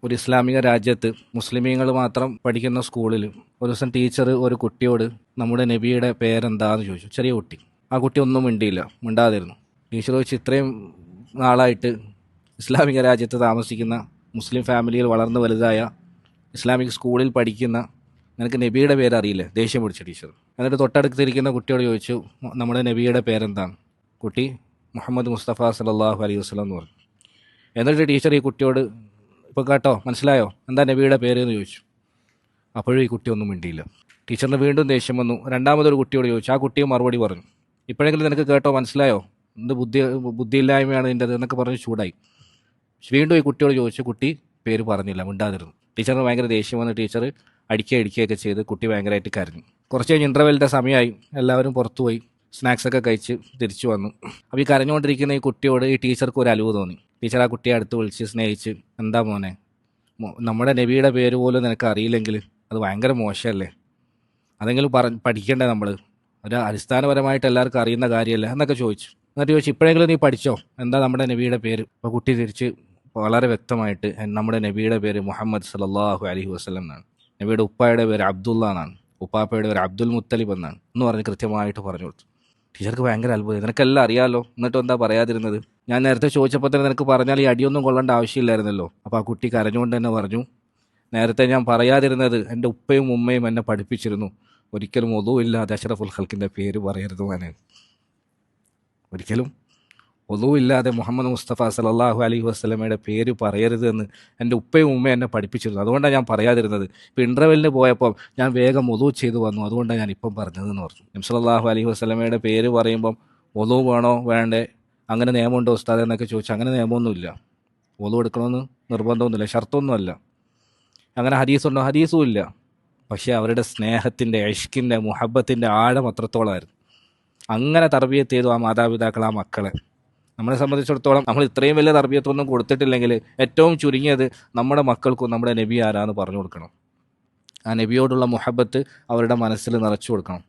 ഒരു ഇസ്ലാമിക രാജ്യത്ത് മുസ്ലിമീങ്ങൾ മാത്രം പഠിക്കുന്ന സ്കൂളിൽ ഒരു ദിവസം ടീച്ചർ ഒരു കുട്ടിയോട് നമ്മുടെ നബിയുടെ പേരെന്താന്ന് ചോദിച്ചു. ചെറിയ കുട്ടി. ആ കുട്ടി ഒന്നും മിണ്ടിയില്ല, മിണ്ടാതിരുന്നു. ടീച്ചർ ചോദിച്ചു, ഇത്രയും നാളായിട്ട് ഇസ്ലാമിക രാജ്യത്ത് താമസിക്കുന്ന, മുസ്ലിം ഫാമിലിയിൽ വളർന്നു വലുതായ, ഇസ്ലാമിക് സ്കൂളിൽ പഠിക്കുന്ന നിനക്ക് നബിയുടെ പേര് അറിയില്ലേ? ദേഷ്യം പിടിച്ച ടീച്ചർ. എന്നിട്ട് തൊട്ടടുത്തിരിക്കുന്ന കുട്ടിയോട് ചോദിച്ചു, നമ്മുടെ നബിയുടെ പേരെന്താണ്? കുട്ടി മുഹമ്മദ് മുസ്തഫ സല്ലല്ലാഹു അലൈഹി വസല്ലം എന്ന് പറഞ്ഞു. എന്നിട്ട് ടീച്ചർ ഈ കുട്ടിയോട്, ഇപ്പോൾ കേട്ടോ, മനസ്സിലായോ എന്താ നബിയുടെ പേര് എന്ന് ചോദിച്ചു. അപ്പോഴും ഈ കുട്ടി ഒന്നും മിണ്ടിയില്ല. ടീച്ചറിന് വീണ്ടും ദേഷ്യം വന്നു. രണ്ടാമതൊരു കുട്ടിയോട് ചോദിച്ചു. ആ കുട്ടിയും മറുപടി പറഞ്ഞു. ഇപ്പോഴെങ്കിലും നിനക്ക് കേട്ടോ, മനസ്സിലായോ, എന്ത് ബുദ്ധിയില്ലായ്മയാണ് നിൻ്റെത് എന്നൊക്കെ പറഞ്ഞ് ചൂടായി. വീണ്ടും ഈ കുട്ടിയോട് ചോദിച്ചു. കുട്ടി പേര് പറഞ്ഞില്ല, മിണ്ടാതിരുന്നു. ടീച്ചറിന് ഭയങ്കര ദേഷ്യം വന്ന് ടീച്ചർ അടിക്കുകയൊക്കെ ചെയ്ത് കുട്ടി ഭയങ്കരമായിട്ട് കരഞ്ഞു. കുറച്ച് കഴിഞ്ഞ് ഇൻ്റർവെല്ലിൻ്റെ സമയമായി. എല്ലാവരും പുറത്തുപോയി സ്നാക്സൊക്കെ കഴിച്ച് തിരിച്ചു വന്നു. അപ്പോൾ ഈ കരഞ്ഞുകൊണ്ടിരിക്കുന്ന ഈ കുട്ടിയോട് ഈ ടീച്ചർക്ക് ഒരു അലിവ് തോന്നി. ടീച്ചർ ആ കുട്ടിയെ അടുത്ത് വിളിച്ച് സ്നേഹിച്ച്, എന്താ മോനെ, നമ്മുടെ നബിയുടെ പേര് പോലും നിനക്ക് അറിയില്ലെങ്കിൽ അത് ഭയങ്കര മോശമല്ലേ? അതെങ്കിലും പഠിക്കണ്ടേ നമ്മൾ? ഒരു അടിസ്ഥാനപരമായിട്ട് എല്ലാവർക്കും അറിയുന്ന കാര്യമല്ല എന്നൊക്കെ ചോദിച്ചു. എന്നിട്ട് ചോദിച്ചു, ഇപ്പോഴെങ്കിലും നീ പഠിച്ചോ എന്താ നമ്മുടെ നബിയുടെ പേര്? അപ്പോൾ കുട്ടി തിരിച്ച് വളരെ വ്യക്തമായിട്ട്, നമ്മുടെ നബിയുടെ പേര് മുഹമ്മദ് സല്ലല്ലാഹു അലൈഹി വസല്ലം എന്നാണ്. നബിയുടെ ഉപ്പായുടെ പേര് അബ്ദുള്ള എന്നാണ്. ഉപ്പാപ്പയുടെ പേര് അബ്ദുൽ മുത്തലിബ് എന്നാണ് എന്ന് പറഞ്ഞ് കൃത്യമായിട്ട് പറഞ്ഞു കൊടുത്തു. ടീച്ചർക്ക് ഭയങ്കര അത്ഭുതം. നിനക്കെല്ലാം അറിയാമല്ലോ, എന്നിട്ടും എന്താ പറയാതിരുന്നത്? ഞാൻ നേരത്തെ ചോദിച്ചപ്പോൾ തന്നെ നിനക്ക് പറഞ്ഞാൽ ഈ അടിയൊന്നും കൊള്ളേണ്ട ആവശ്യമില്ലായിരുന്നല്ലോ. അപ്പോൾ ആ കുട്ടി കരഞ്ഞുകൊണ്ട് തന്നെ പറഞ്ഞു, നേരത്തെ ഞാൻ പറയാതിരുന്നത് എൻ്റെ ഉപ്പയും ഉമ്മയും എന്നെ പഠിപ്പിച്ചിരുന്നു, ഒരിക്കലും ഒതുവില്ലാതെ അഷ്റഫുൽ ഖൽക്കിൻ്റെ പേര് പറയരുത് മോനെ. ഒരിക്കലും ഒതുവില്ലാതെ മുഹമ്മദ് മുസ്തഫ സല്ലല്ലാഹു അലൈഹി വസല്ലമയുടെ പേര് പറയരുത് എന്ന് എൻ്റെ ഉപ്പയും ഉമ്മയും എന്നെ പഠിപ്പിച്ചിരുന്നു. അതുകൊണ്ടാണ് ഞാൻ പറയാതിരുന്നത്. ഇപ്പോൾ ഇൻ്റർവെല്ലിന് പോയപ്പോൾ ഞാൻ വേഗം ഒതു ചെയ്ത് വന്നു, അതുകൊണ്ടാണ് ഞാൻ ഇപ്പം പറഞ്ഞതെന്ന് പറഞ്ഞു. നബി സല്ലല്ലാഹു അലൈഹി വസല്ലമയുടെ പേര് പറയുമ്പം ഒതു വേണോ വേണ്ടേ, അങ്ങനെ നിയമമുണ്ടോ ഉസ്താദ് എന്നൊക്കെ ചോദിച്ചു. അങ്ങനെ നിയമമൊന്നുമില്ല. ഒതു എടുക്കണമെന്ന് നിർബന്ധമൊന്നുമില്ല, ഷർത്തൊന്നുമല്ല. അങ്ങനെ ഹദീസുണ്ടോ? ഹദീസും ഇല്ല. പക്ഷേ അവരുടെ സ്നേഹത്തിൻ്റെ, ഇഷ്കിൻ്റെ, മുഹബത്തിൻ്റെ ആഴം അത്രത്തോളമായിരുന്നു. അങ്ങനെ തർബിയത്ത് ചെയ്തു ആ മാതാപിതാക്കൾ ആ മക്കളെ. നമ്മളെ സംബന്ധിച്ചിടത്തോളം നമ്മൾ ഇത്രയും വലിയ തർബിയത്തൊന്നും കൊടുത്തിട്ടില്ലെങ്കിൽ ഏറ്റവും ചുരുങ്ങിയത് നമ്മുടെ മക്കൾക്കും നമ്മുടെ നബി ആരാന്ന് പറഞ്ഞു കൊടുക്കണം. ആ നബിയോടുള്ള മുഹബത്ത് അവരുടെ മനസ്സിൽ നിറച്ചു കൊടുക്കണം.